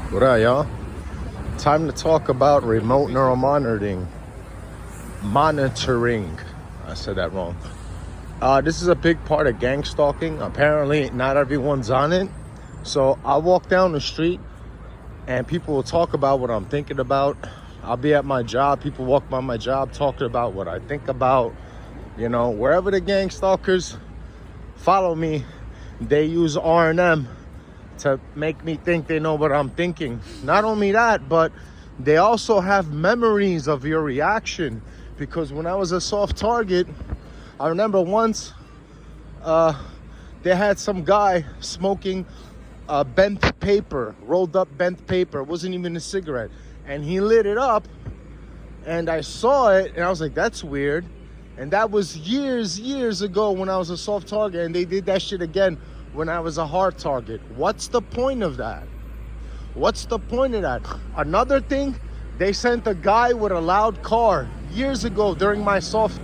What up, y'all? Time to talk about remote neural monitoring. Monitoring. I said that wrong. This is a big part of gang stalking. Apparently, not everyone's on it. So I walk down the street and people will talk about what I'm thinking about. I'll be at my job. People walk by my job talking about what I think about. You know, wherever the gang stalkers follow me, they use R&M to make me think they know what I'm thinking. Not only that, but they also have memories of your reaction. Because when I was a soft target, I remember once they had some guy smoking bent paper, rolled up bent paper. It wasn't even a cigarette. And he lit it up and I saw it and I was like, that's weird. And that was years ago when I was a soft target, and they did that shit again when I was a hard target. What's the point of that? What's the point of that? Another thing, they sent a guy with a loud car years ago during my soft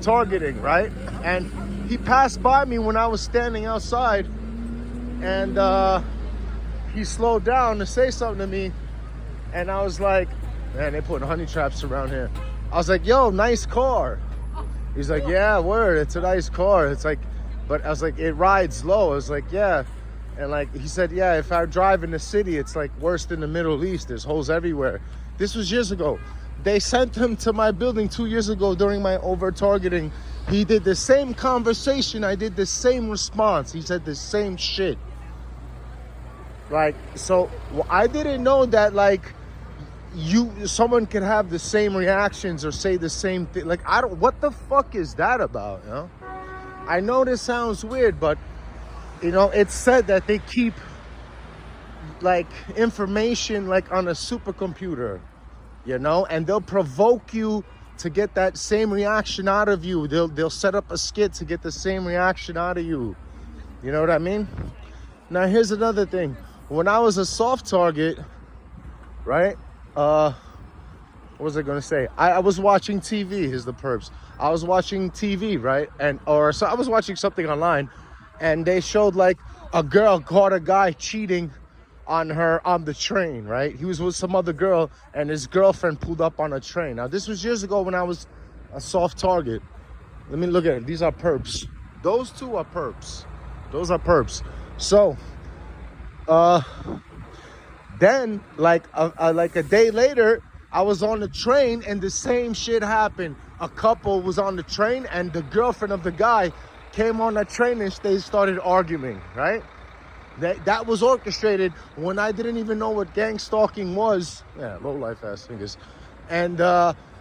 targeting, right? And he passed by me when I was standing outside, and he slowed down to say something to me, and I was like, man, they putting honey traps around here. I was like, yo, nice car. He's like, yeah, word, it's a nice car. It's like, but I was like, it rides low. I was like, yeah. And like, he said, yeah, if I drive in the city, it's like worse than the Middle East. There's holes everywhere. This was years ago. They sent him to my building 2 years ago during my over targeting. He did the same conversation. I did the same response. He said the same shit. Like, so I didn't know that, like, someone can have the same reactions or say the same thing. Like, what the fuck is that about, you know? I know this sounds weird, but you know, it's said that they keep like information like on a supercomputer, you know, and they'll provoke you to get that same reaction out of you. They'll set up a skit to get the same reaction out of you. You know what I mean? Now here's another thing. When I was a soft target, right? What was I gonna say? I was watching TV. Here's the perps. I was watching TV, right? So I was watching something online, and they showed like a girl caught a guy cheating on her on the train, right? He was with some other girl, and his girlfriend pulled up on a train. Now this was years ago when I was a soft target. Let me look at it. These are perps. Those two are perps. Those are perps. So, then, like a day later, I was on the train and the same shit happened. A couple was on the train and the girlfriend of the guy came on that train and they started arguing, right? That was orchestrated when I didn't even know what gang stalking was. Yeah, low life ass fingers. And,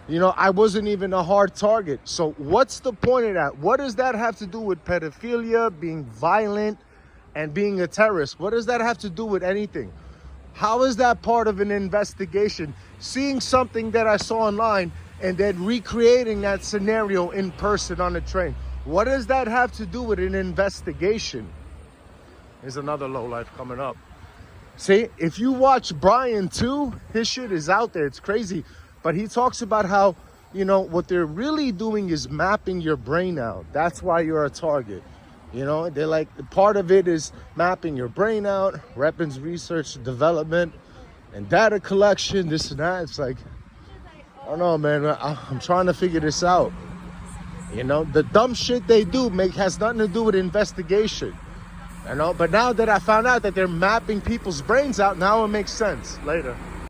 you know, I wasn't even a hard target. So what's the point of that? What does that have to do with pedophilia, being violent, and being a terrorist? What does that have to do with anything? How is that part of an investigation? Seeing something that I saw online and then recreating that scenario in person on the train. What does that have to do with an investigation? There's another low life coming up. See, if you watch Brian too, his shit is out there. It's crazy. But he talks about how, you know, what they're really doing is mapping your brain out. That's why you're a target. You know, they're like, part of it is mapping your brain out, weapons research, development, and data collection, this and that. It's like, I don't know, man. I'm trying to figure this out. You know, the dumb shit they do has nothing to do with investigation. You know, but now that I found out that they're mapping people's brains out, now it makes sense. Later.